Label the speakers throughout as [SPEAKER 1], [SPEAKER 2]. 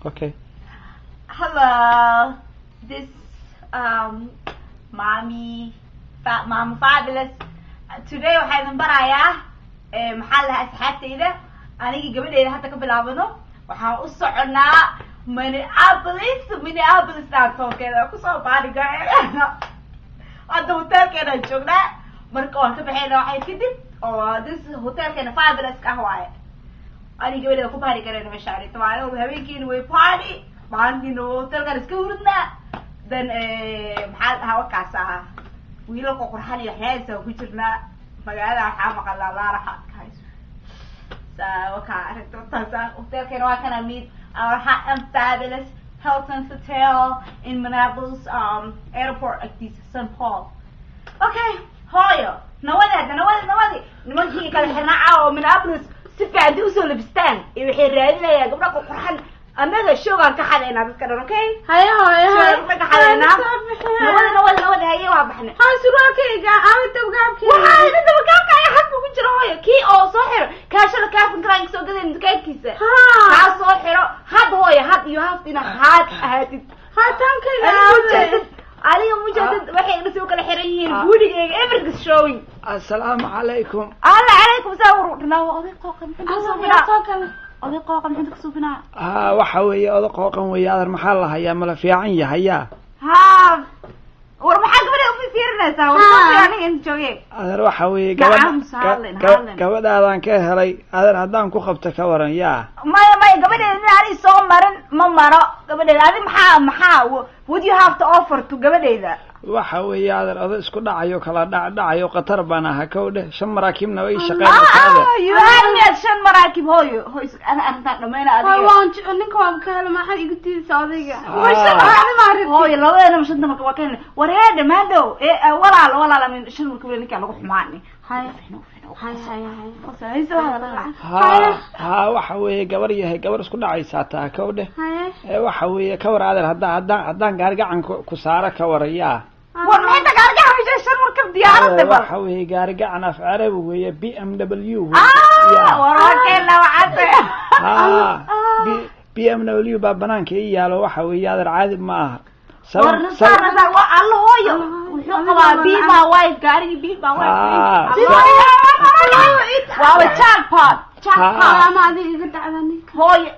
[SPEAKER 1] Okay.
[SPEAKER 2] Hello. This mommy mama fabulous. Today waxaan barayaa maxaa la asxaabtayda anigi gabadheeda hadda ka bilaabano waxaan u soconaa Minneapolis taasookeeda ku soo baariga hadda hotelkeena joognaa marka waan ka baxayna waxay kadib oo this hotelkeena fabulous ah waaye anigi gabadheeda ku baari karayna meesha ay tahay habeenkiina way party maalintiina hotelkan iska hurdnaa then maxaa hawa kaasa wiilo qurxan iyo xeesa ku jirnaa magaalada waxaa maqalaa laaraha waka aragto taasa hotelkeena waa kana mid our hot and fabulous Hilton Hotel in Minneapolis airport at St. Paul. Okay, hooyo nawadi nimankii kala xirnaa oo Minneapolis si fiican u soo labistaan ee waxay raadinayaan gabdho qurxan annaga shoogan ka xadeena dadka dhan okay
[SPEAKER 3] hayo
[SPEAKER 2] ka xadeena nawadi hayo waa baxna
[SPEAKER 3] suraalkayga aawada gaabkii
[SPEAKER 2] gaabka ay xaq ugu jiro hooyo kii oo soo xiro kaashada kaafin karaan soo gadeen dukaankiisa ka soo xiro had hooyo had you have to had ahaatid
[SPEAKER 3] haatankayga
[SPEAKER 2] aliga mujadid waxay soo kala xiran yihiin gurigeyga everything showing
[SPEAKER 1] Assalamu alaikum.
[SPEAKER 2] alla alaykum sawir oday qooqan inta kasoo binaa
[SPEAKER 1] waxa weeye oday qooqan weeye adar maxaa la hayaa mala fiican yahay
[SPEAKER 2] war maxaa gabadha u fiirinaysaa war fiican inta joogay
[SPEAKER 1] adar waxa weeye gabadhaadan ka helay adar haddaan ku qabto ka waran yaa
[SPEAKER 2] maya gabadheeda ani soo marin ma maro gabadheeda adi maxaa would you have to offer to gabadheeda
[SPEAKER 1] waxa weeye adar oday isku dhacayo kala dhacayo qatar baan aha kowdhe 5 maraakiibna way shaqeynaysaa
[SPEAKER 2] 5 maraakib hooyo ana arrintan dhameena adiga
[SPEAKER 3] waan ninka waan ka helay maxaa igu tiirsa odayga
[SPEAKER 2] hooyo labadeena mashadna marka waa keen wareeda maado walaal min shan marka ninka lagu xumaani
[SPEAKER 1] waxa weeye gabar yahay gabar isku dhacaysaa taa kowdhe waxa weeye ka war adar haddaan gaarigacan ku saara ka warayaa
[SPEAKER 2] war maxay gaarigacan meesha shan markab diyaaradda
[SPEAKER 1] waxa weeye gaarigacan af carabi weeye BMW
[SPEAKER 2] war wakeena
[SPEAKER 1] BMW baa banaanka ii yaalo waxa weeye adar caadi ma aha
[SPEAKER 2] war nasana waa alla hooyo wuxuu qabaa biima wife gaarigi biima wife waa jackpot
[SPEAKER 3] ama adiga iga dhacda ninka
[SPEAKER 2] hooyo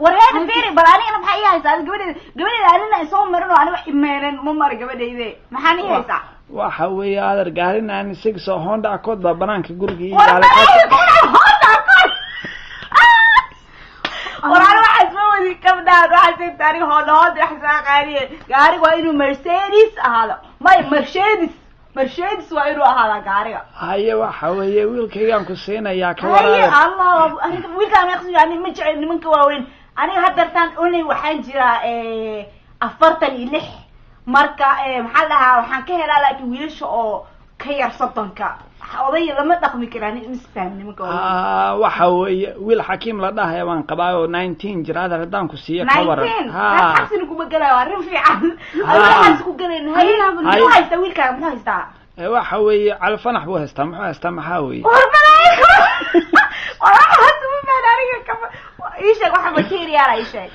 [SPEAKER 2] wareeda fiiri bal anigana maxay haysaa gabadheeda anina soo marin oo aniga imeelan ma mar gabadheede maxaa ni haysaa
[SPEAKER 1] waxa weeye adar gaarin aan sigso Honda Accord baa banaanka guriga ii
[SPEAKER 2] yaalo waraana waxaa soo wadi kabdhaad waxaa soo taari Honda waxaa qaariye gaariga waa inuu Mercedes ahaado Mercedes waa inuu ahaada gaariga
[SPEAKER 1] haye waxa weeye wiilkaygaan ku siinayaa ka waraada
[SPEAKER 2] Allah aniga wiilkaan ma qasmi ani ma jecel nimanka waaweyn aniga hadartaan onay waxaan jiraa 46 marka maxaa lahaa waxaan ka helaa laakiin wiilasha oo ka yar 30ka oday lama dhaqmi karaan isfaham nimanka
[SPEAKER 1] waxa weeye wiil xakiim la dhahay baan qabaa oo 19 jir haddaan ku siiyo ka waran
[SPEAKER 2] xasin ku magalay waa rin fiican waxaan isku galaynahay muxuu haystaa wiilkaaga muxuu haystaa
[SPEAKER 1] waxa weeye calfanax buu haystaa muxuu haystaa maxaa weeye
[SPEAKER 2] waxa haduu maadariga ka isheeg waxa material ay sheeg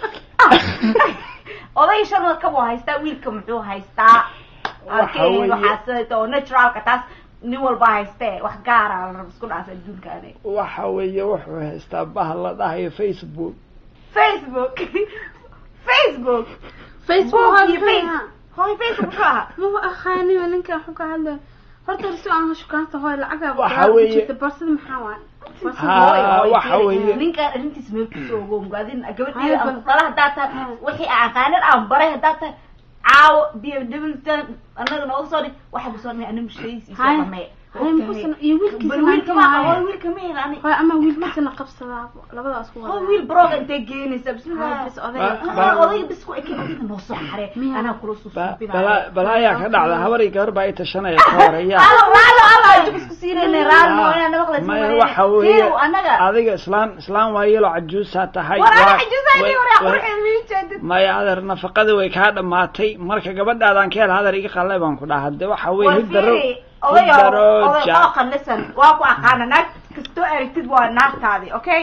[SPEAKER 2] oday shan ka buu haystaa wiilka muxuu haystaa waxa oo natural ka taas nin walba haystee wax gaar ah la isku dhaas adduunkaade
[SPEAKER 1] waxa weeye wuxuu haystaa bahal la dhahayo Facebook
[SPEAKER 2] hooy Facebook
[SPEAKER 3] ma akhani ninka wuxuu ka hadlay horta si aan shukaanta hooy lacag
[SPEAKER 1] waxa weeye
[SPEAKER 3] barsad maxaa waa
[SPEAKER 1] waxa weeye
[SPEAKER 2] ninka arintiis meel ku soo goomgaadin gabadheeda aan qalaha data wixii aan qaanin aan baray data caaw BMW anaga noo soo dhig waxa ku soo dhigay anima shaysiisa dhamay wiilka ma yani
[SPEAKER 3] ama wiilkiisana qabsadaa labadaas ku
[SPEAKER 2] wada wiil broga intee geenaysa bismillah oday bisku ekeen noo soo xare ana kula soo
[SPEAKER 1] suubinaa balaya ka dhacda habaray gabar baa ay tashanay ka waraya
[SPEAKER 2] isku siinay raano ana maqlayso
[SPEAKER 1] waxa weeye adiga islaan waayelo cajuusa tahay ma yaadar nafaqada way ka dhamaatay marka gabadhaadan ka hel hadar iga qalay baan ku dhaahday waxa weeye hidaro
[SPEAKER 2] oday qannisan waa ku aqaana naag kastoo aragtid waa naagtaadi okay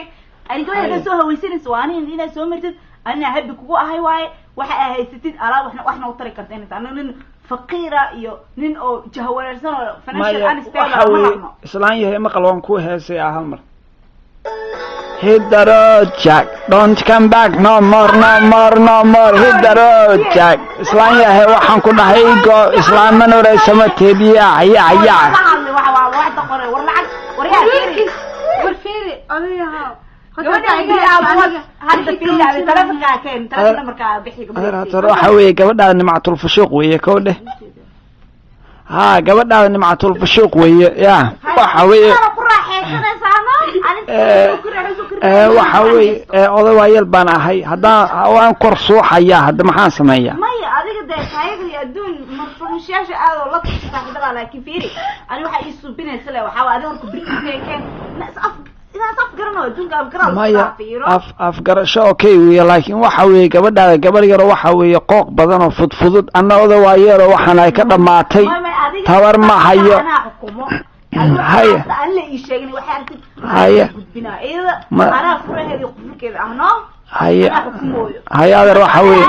[SPEAKER 2] aniga waxaan soo hawaysanaysaa waa aniga inaa soo martid أنا هبي كوكو أهاي واي واحد هاي ستين ألا وإحنا وطريق كرتين أنا نين فقيرة يو نين أو جهوار سنة فنشل أنا
[SPEAKER 1] استوى إسلام يهي مقلوان كوه هسي أهمر hit the road Jack don't come back no more hit the road Jack إسلام يهي وحن كنا هيقو إسلام من ورسمة تبيع هيا
[SPEAKER 2] واحد قرر ورلعك
[SPEAKER 3] والفيري أليها
[SPEAKER 2] هذا في اللعبة ثلاث مركا بحي
[SPEAKER 1] هذا تروح ويا قبل نمعة الفشوق ويا كله ها قبل نمعة الفشوق ويا يا وحوي وحوي أضواء البنا هاي هذا وان كرسو حيا هذا ما حاسمية
[SPEAKER 2] ما هي هذيك ده هاي يدون مفروشياش هذا والله تستحضر لكن فيري أنا واحد يسوبين السلة وحاول هذا وركبريك كان ناس afgarasho okay weey laakiin waxa weey gabadha gabar yar waxa weey qooq badan oo fudfudud anagooda waa yar waxaan ay ka dhamaatay tabar ma hayo haye alle ii sheegay waxa artid
[SPEAKER 1] haye
[SPEAKER 2] gudbina iyada ana furaheedi qofkeeda ahno
[SPEAKER 1] haye haye adeer waxa weey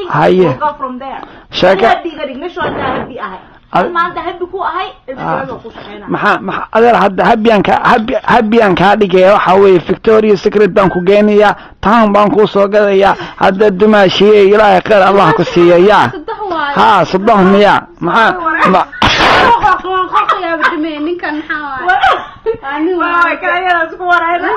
[SPEAKER 1] haye shaka
[SPEAKER 2] ما أنت هبي كو هاي
[SPEAKER 1] ما أدر هبيان كهذه حوي فيكتوريا سكرت بانكو جينيا تام بانكو سوقيا هذا الدماشية يلا يقر الله كسيا يا ها صدهم يا ما
[SPEAKER 3] يا بدمين كان حوا
[SPEAKER 2] أنا كان يا سكور هذا